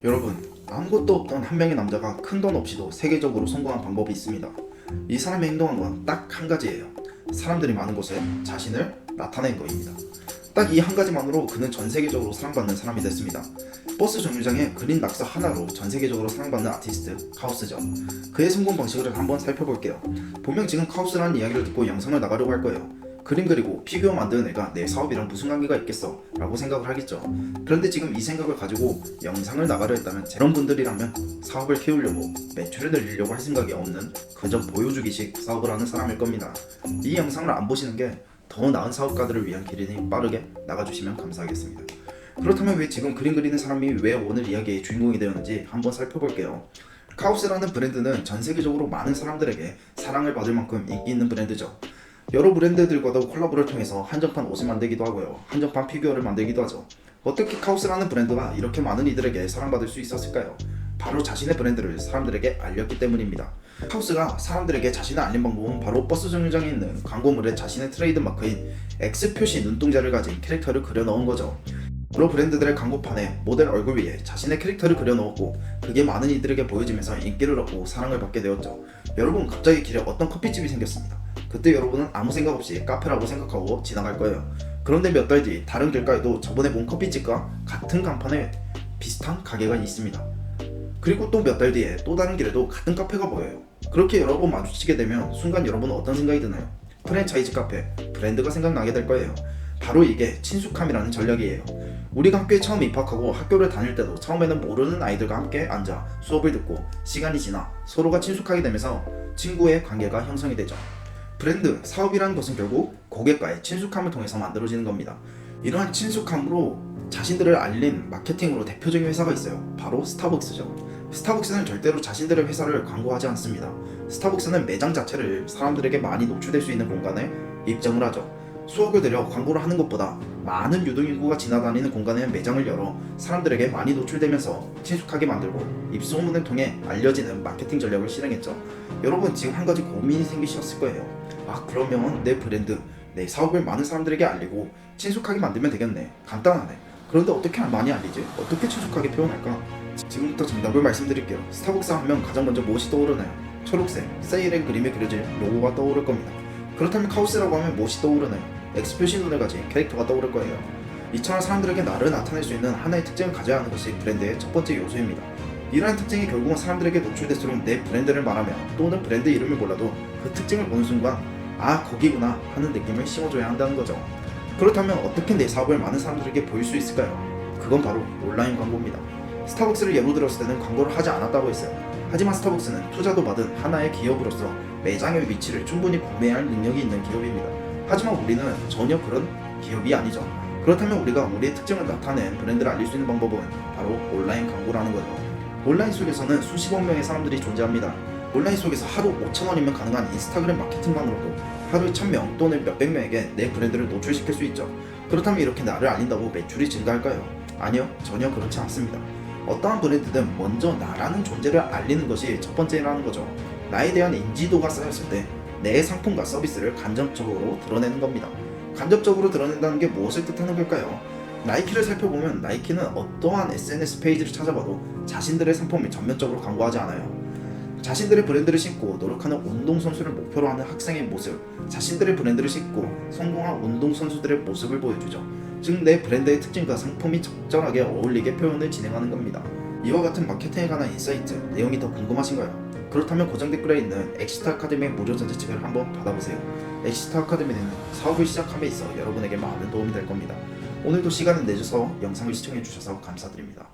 여러분, 아무것도 없던 한 명의 남자가 큰돈 없이도 세계적으로 성공한 방법이 있습니다. 이 사람의 행동한 건 딱 한 가지예요. 사람들이 많은 곳에 자신을 나타낸 것입니다. 딱 이 한 가지만으로 그는 전 세계적으로 사랑받는 사람이 됐습니다. 버스 정류장에 그린 낙서 하나로 전 세계적으로 사랑받는 아티스트 카오스죠. 그의 성공 방식을 한번 살펴볼게요. 분명 지금 카오스라는 이야기를 듣고 영상을 나가려고 할 거예요. 그림 그리고 피규어 만드는 애가 내 사업이랑 무슨 관계가 있겠어 라고 생각을 하겠죠. 그런데 지금 이 생각을 가지고 영상을 나가려 했다면 저런 분들이라면 사업을 키우려고 매출을 늘리려고 할 생각이 없는 그저 보여주기식 사업을 하는 사람일 겁니다. 이 영상을 안 보시는 게 더 나은 사업가들을 위한 길이니 빠르게 나가주시면 감사하겠습니다. 그렇다면 왜 지금 그림 그리는 사람이 왜 오늘 이야기의 주인공이 되었는지 한번 살펴볼게요. 카오스라는 브랜드는 전 세계적으로 많은 사람들에게 사랑을 받을 만큼 인기 있는 브랜드죠. 여러 브랜드들과도 콜라보를 통해서 한정판 옷을 만들기도 하고요, 한정판 피규어를 만들기도 하죠. 어떻게 카오스라는 브랜드가 이렇게 많은 이들에게 사랑받을 수 있었을까요? 바로 자신의 브랜드를 사람들에게 알렸기 때문입니다. 카오스가 사람들에게 자신을 알린 방법은 바로 버스 정류장에 있는 광고물에 자신의 트레이드 마크인 X 표시 눈동자를 가진 캐릭터를 그려 넣은 거죠. 여러 브랜드들의 광고판에 모델 얼굴 위에 자신의 캐릭터를 그려 넣었고, 그게 많은 이들에게 보여지면서 인기를 얻고 사랑을 받게 되었죠. 여러분, 갑자기 길에 어떤 커피집이 생겼습니다. 그때 여러분은 아무 생각 없이 카페라고 생각하고 지나갈 거예요. 그런데 몇 달 뒤 다른 길가에도 저번에 본 커피집과 같은 간판에 비슷한 가게가 있습니다. 그리고 또 몇 달 뒤에 또 다른 길에도 같은 카페가 보여요. 그렇게 여러 번 마주치게 되면 순간 여러분은 어떤 생각이 드나요? 프랜차이즈 카페, 브랜드가 생각나게 될 거예요. 바로 이게 친숙함이라는 전략이에요. 우리가 학교에 처음 입학하고 학교를 다닐 때도 처음에는 모르는 아이들과 함께 앉아 수업을 듣고 시간이 지나 서로가 친숙하게 되면서 친구의 관계가 형성이 되죠. 브랜드, 사업이라는 것은 결국 고객과의 친숙함을 통해서 만들어지는 겁니다. 이러한 친숙함으로 자신들을 알린 마케팅으로 대표적인 회사가 있어요. 바로 스타벅스죠. 스타벅스는 절대로 자신들의 회사를 광고하지 않습니다. 스타벅스는 매장 자체를 사람들에게 많이 노출될 수 있는 공간에 입점을 하죠. 수억을 들여 광고를 하는 것보다 많은 유동인구가 지나다니는 공간에 매장을 열어 사람들에게 많이 노출되면서 친숙하게 만들고 입소문을 통해 알려지는 마케팅 전략을 실행했죠. 여러분, 지금 한 가지 고민이 생기셨을 거예요. 그러면 내 브랜드, 내 사업을 많은 사람들에게 알리고 친숙하게 만들면 되겠네. 간단하네. 그런데 어떻게 많이 알리지? 어떻게 친숙하게 표현할까? 지금부터 정답을 말씀드릴게요. 스타벅스 하면 가장 먼저 무엇이 떠오르나요? 초록색, 세일의 그림에 그려질 로고가 떠오를 겁니다. 그렇다면 카오스라고 하면 무엇이 떠오르나요? X 표시 눈을 가진 캐릭터가 떠오를 거예요. 이처럼 사람들에게 나를 나타낼 수 있는 하나의 특징을 가져야 하는 것이 브랜드의 첫 번째 요소입니다. 이러한 특징이 결국은 사람들에게 노출될수록 내 브랜드를 말하며 또는 브랜드 이름을 몰라도 그 특징을 보는 순간 거기구나 하는 느낌을 심어줘야 한다는 거죠. 그렇다면 어떻게 내 사업을 많은 사람들에게 보일 수 있을까요? 그건 바로 온라인 광고입니다. 스타벅스를 예로 들었을 때는 광고를 하지 않았다고 했어요. 하지만 스타벅스는 투자도 받은 하나의 기업으로서 매장의 위치를 충분히 구매할 능력이 있는 기업입니다. 하지만 우리는 전혀 그런 기업이 아니죠. 그렇다면 우리가 우리의 특징을 나타낸 브랜드를 알릴 수 있는 방법은 바로 온라인 광고라는 거죠. 온라인 속에서는 수십억 명의 사람들이 존재합니다. 온라인 속에서 하루 5,000원이면 가능한 인스타그램 마케팅만으로도 하루에 1,000명 또는 몇백 명에게 내 브랜드를 노출시킬 수 있죠. 그렇다면 이렇게 나를 알린다고 매출이 증가할까요? 아니요, 전혀 그렇지 않습니다. 어떠한 브랜드든 먼저 나라는 존재를 알리는 것이 첫 번째라는 거죠. 나에 대한 인지도가 쌓였을 때 내 상품과 서비스를 간접적으로 드러내는 겁니다. 간접적으로 드러낸다는 게 무엇을 뜻하는 걸까요? 나이키를 살펴보면 나이키는 어떠한 SNS 페이지를 찾아봐도 자신들의 상품을 전면적으로 광고하지 않아요. 자신들의 브랜드를 신고 노력하는 운동선수를 목표로 하는 학생의 모습, 자신들의 브랜드를 신고 성공한 운동선수들의 모습을 보여주죠. 즉, 내 브랜드의 특징과 상품이 적절하게 어울리게 표현을 진행하는 겁니다. 이와 같은 마케팅에 관한 인사이트, 내용이 더 궁금하신가요? 그렇다면 고정 댓글에 있는 엑시트 아카데미의 무료 전자책을 한번 받아보세요. 엑시트 아카데미는 사업을 시작함에 있어 여러분에게 많은 도움이 될 겁니다. 오늘도 시간을 내줘서 영상을 시청해주셔서 감사드립니다.